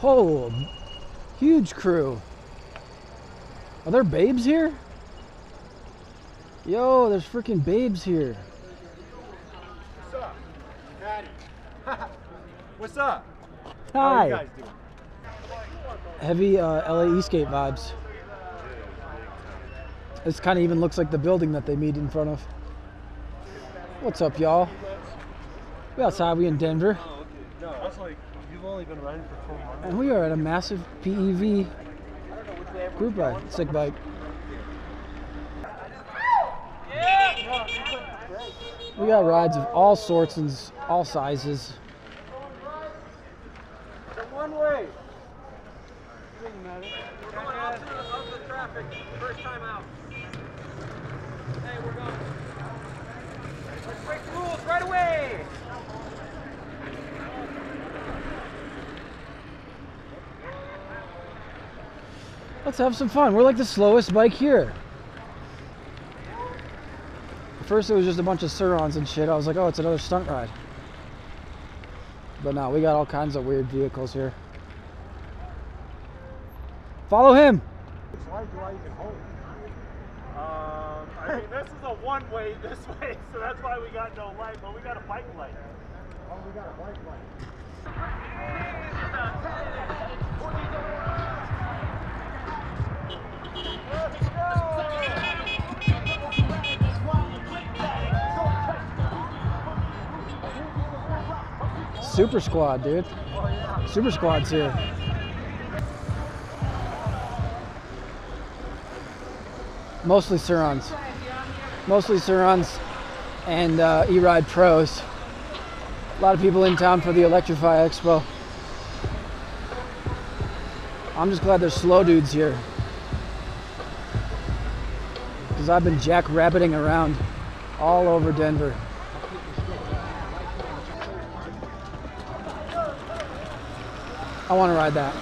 Oh, huge crew. Are there babes here? Yo, there's freaking babes here. What's up, Patty? What's up? Hi. How are you guys doing? Heavy LA Eastgate vibes. This kind of even looks like the building that they meet in front of. What's up, y'all? We outside, we in Denver. No, that's like, you've only been riding for 4 months. And we are at a massive PEV group ride, sick bike. We got rides of all sorts and all sizes. One way. Doesn't matter. Going out of the traffic, first time out. Hey, we're going. Let's break the rules right away. Let's have some fun. We're like the slowest bike here. At first it was just a bunch of Surons and shit. I was like, oh, it's another stunt ride. But no, we got all kinds of weird vehicles here. Follow him. Which light do I even hold? I mean, this is a one-way this way, so that's why we got no light, but we got a bike light. Oh, we got a bike light. Super Squad, dude. Super Squad's here. Mostly Surons. Mostly Surons and E-Ride Pros. A lot of people in town for the Electrify Expo. I'm just glad there's slow dudes here. Because I've been jackrabbiting around all over Denver. I want to ride that.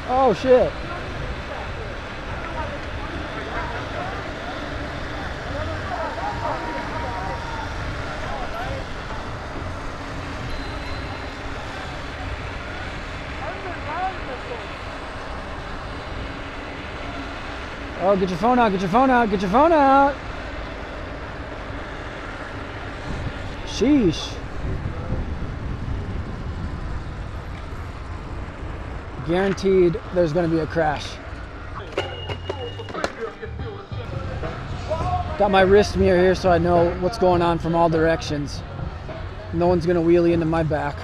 Oh shit. Oh, get your phone out, get your phone out, get your phone out. Sheesh. Guaranteed there's going to be a crash. Got my wrist mirror here so I know what's going on from all directions. No one's going to wheelie into my back.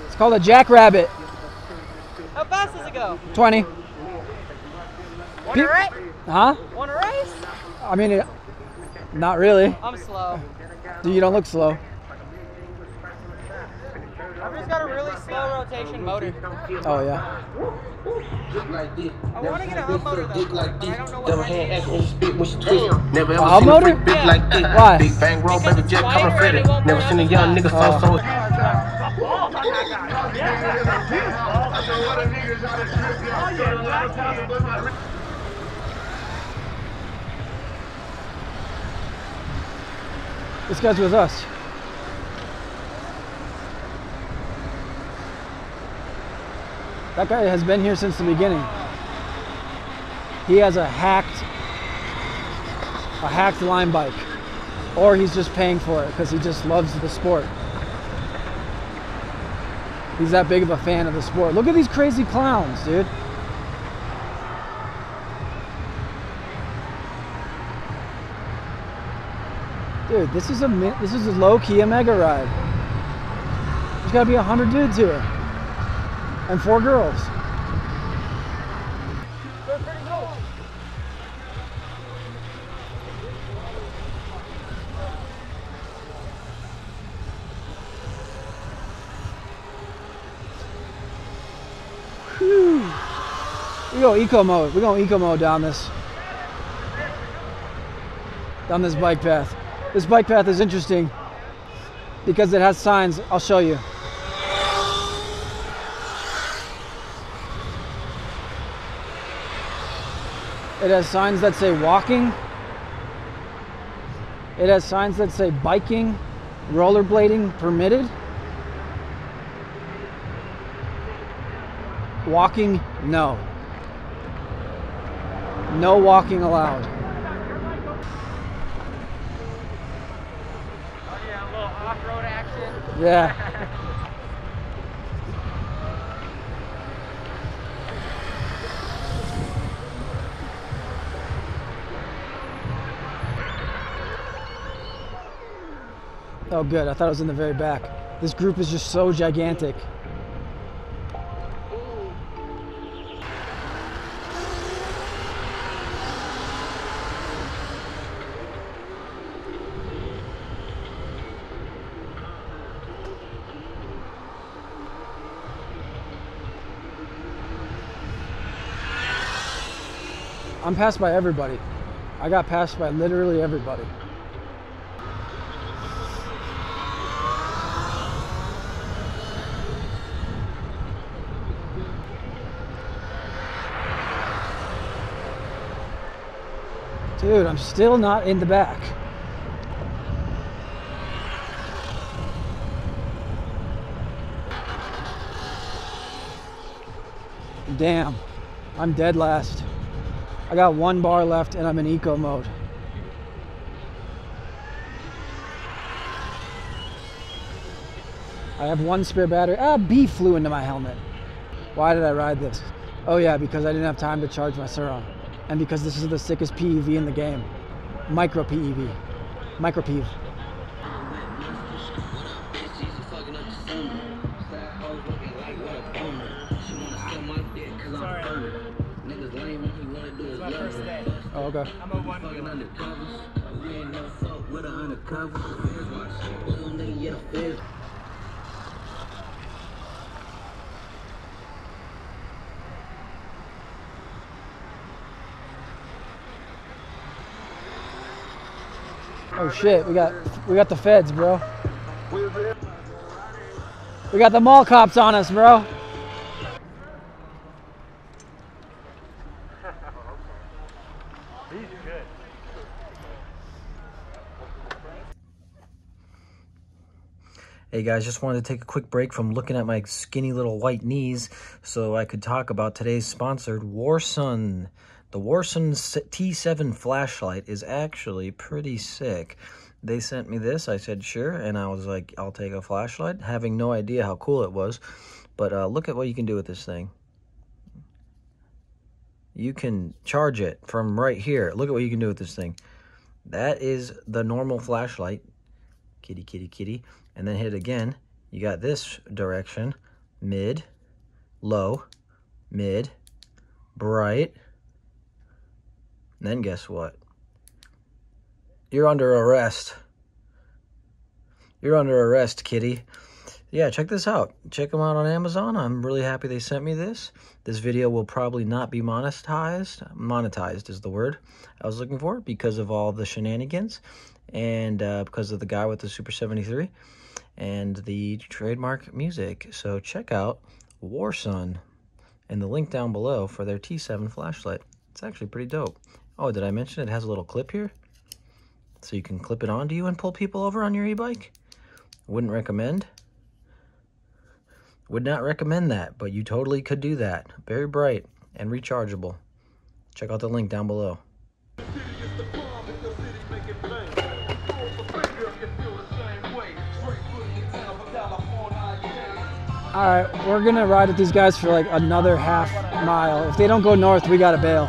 It's called a jackrabbit. How fast does it go? 20. Want to race? Huh? Want to race? I mean, not really. I'm slow. You don't look slow. I've just got a really slow rotation motor. Oh, yeah. I want to get a hub motor though, but I don't know what A hub motor? Yeah. Why? Big bang roll, baby jet coming fitted. Never seen a young nigga so. This guy's with us. That guy has been here since the beginning. He has a hacked line bike. Or he's just paying for it because he just loves the sport. He's that big of a fan of the sport. Look at these crazy clowns, dude. Dude, this is a low-key mega ride. There's gotta be 100 dudes here. And 4 girls. Whew. We go eco mode. We're going eco mode down this bike path. This bike path is interesting because it has signs. I'll show you. It has signs that say walking. It has signs that say biking, rollerblading permitted. Walking, no. No walking allowed. Oh yeah, a little off-road action. Yeah. Oh good, I thought it was in the very back. This group is just so gigantic. I'm passed by everybody. I got passed by literally everybody. Dude, I'm still not in the back. Damn, I'm dead last. I got 1 bar left and I'm in eco mode. I have 1 spare battery. B flew into my helmet. Why did I ride this? Oh yeah, because I didn't have time to charge my Suron. And because this is the sickest PEV in the game. Micro PEV. Micro PEV. Oh, okay. I'm a 1 Oh shit, we got the feds, bro. We got the mall cops on us, bro. He's good. Hey guys, just wanted to take a quick break from looking at my skinny little white knees so I could talk about today's sponsored Warsun. The Warsun T7 flashlight is actually pretty sick. They sent me this, I said sure, and I was like, I'll take a flashlight, having no idea how cool it was. But look at what you can do with this thing. You can charge it from right here. Look at what you can do with this thing. That is the normal flashlight. Kitty, kitty, kitty. And then hit it again. You got this direction. Mid, low, mid, bright. And then guess what? You're under arrest. You're under arrest, kitty. Yeah, check this out. Check them out on Amazon. I'm really happy they sent me this. This video will probably not be monetized. Monetized is the word I was looking for because of all the shenanigans and because of the guy with the Super 73 and the trademark music. So check out Warsun and the link down below for their T7 flashlight. It's actually pretty dope. Oh, did I mention it has a little clip here? So you can clip it onto you and pull people over on your e-bike? Wouldn't recommend. Would not recommend that, but you totally could do that. Very bright and rechargeable. Check out the link down below. All right, we're gonna ride with these guys for like another half mile. If they don't go north, we gotta bail.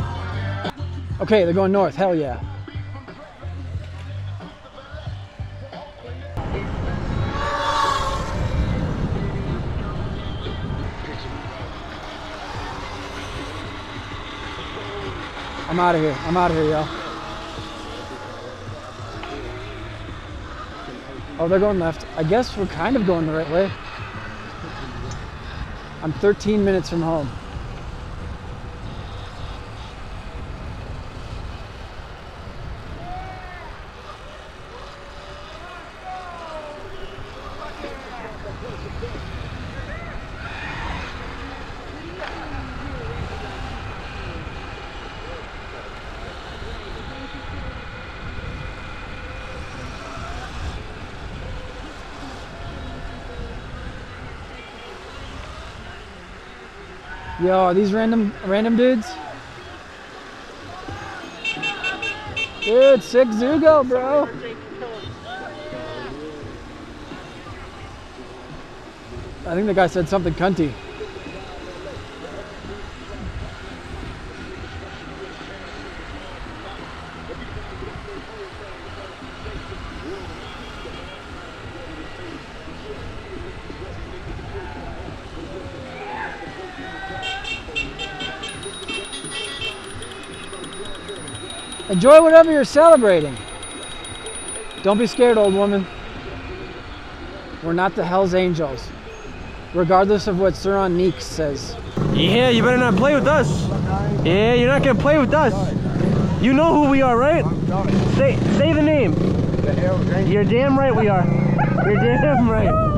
Okay, they're going north, hell yeah. I'm out of here, y'all. Oh, they're going left. I guess we're kind of going the right way. I'm 13 minutes from home. Yo, are these random dudes? Dude, sick Zugo, bro. I think the guy said something cunty. Enjoy whatever you're celebrating. Don't be scared, old woman. We're not the Hell's Angels, regardless of what Suron Neeks says. Yeah, you better not play with us. Yeah, you're not gonna play with us. You know who we are, right? Say the name. You're damn right we are. You're damn right.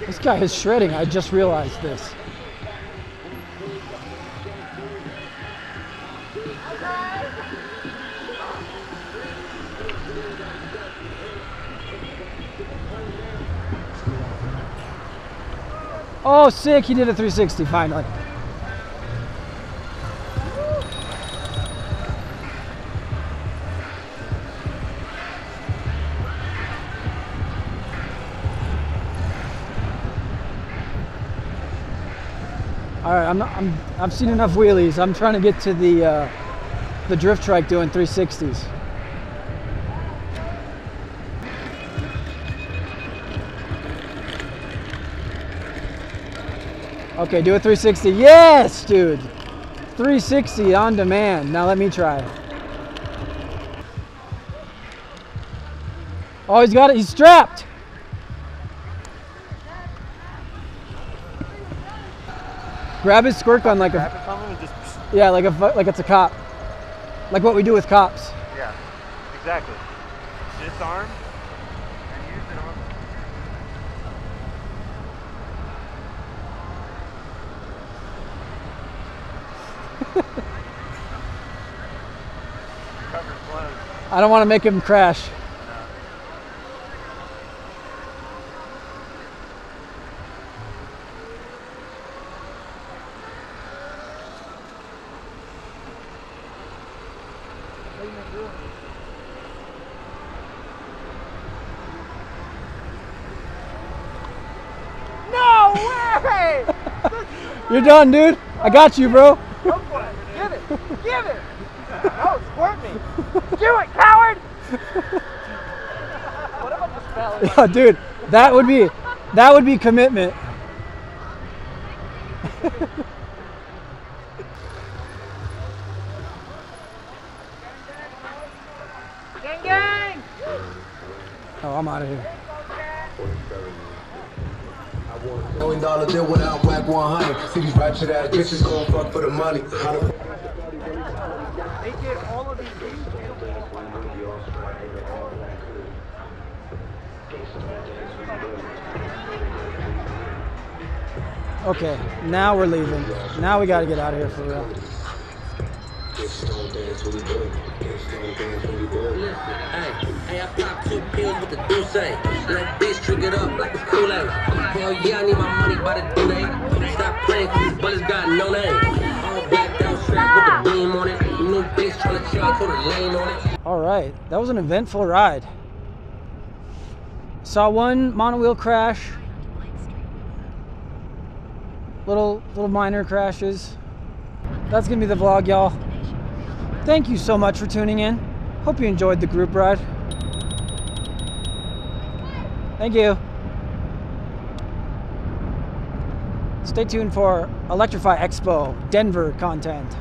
This guy is shredding. I just realized this. Oh, sick. He did a 360 finally. All right, I've seen enough wheelies. I'm trying to get to the drift trike doing 360s. Okay, do a 360. Yes, dude. 360 on demand. Now let me try. Oh, he's got it. He's strapped. Grab his squirt gun like yeah, like it's a cop, like what we do with cops. Yeah, exactly. Disarm and use it on. Cover's closed. I don't want to make him crash. No way! You're done, dude. I got you, bro. Go for it. Give it. Give it. No, squirt me. Do it, coward. What if I just fell in? Yeah, dude, that would be commitment. Gang, gang. Oh, I'm out of here. $1 deal without whack 100. See these ratchet ass bitches gon' fuck for the money. They did all of these things. Okay, now we're leaving. Now we gotta get out of here for real. Hey, I popped 2 pills with the Douce. Let bitch trigger it up like a Kool-Aid. Hell yeah, I need my money by the due date. Stop playing, cause these bullets got no name. All blacked out strap with the beam on it. New bitch tryna chill, I told her lane on it. All right, that was an eventful ride. Saw one monowheel crash. Little minor crashes. That's gonna be the vlog, y'all. Thank you so much for tuning in. Hope you enjoyed the group ride. Thank you. Stay tuned for Electrify Expo Denver content.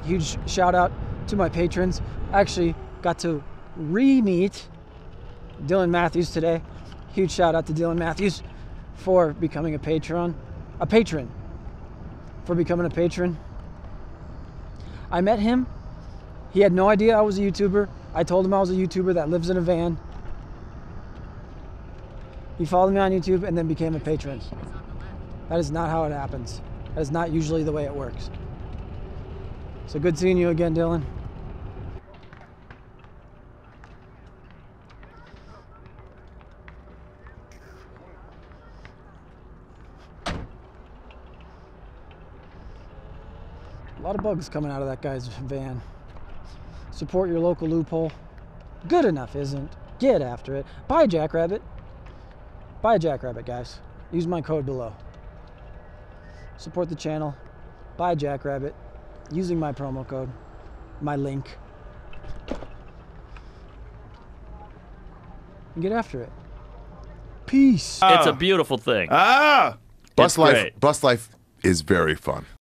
Huge shout out to my patrons. I actually got to re-meet Dylan Matthews today. Huge shout out to Dylan Matthews for becoming a patron. for becoming a patron. I met him. He had no idea I was a YouTuber. I told him I was a YouTuber that lives in a van. He followed me on YouTube and then became a patron. That is not how it happens. That is not usually the way it works. So good seeing you again, Dylan. A lot of bugs coming out of that guy's van. Support your local loophole. Good enough isn't. Get after it. Buy a Jackrabbit. Buy a Jackrabbit, guys. Use my code below. Support the channel. Buy a Jackrabbit using my promo code, my link. And get after it. Peace. It's a beautiful thing. Bus It's great. life is very fun.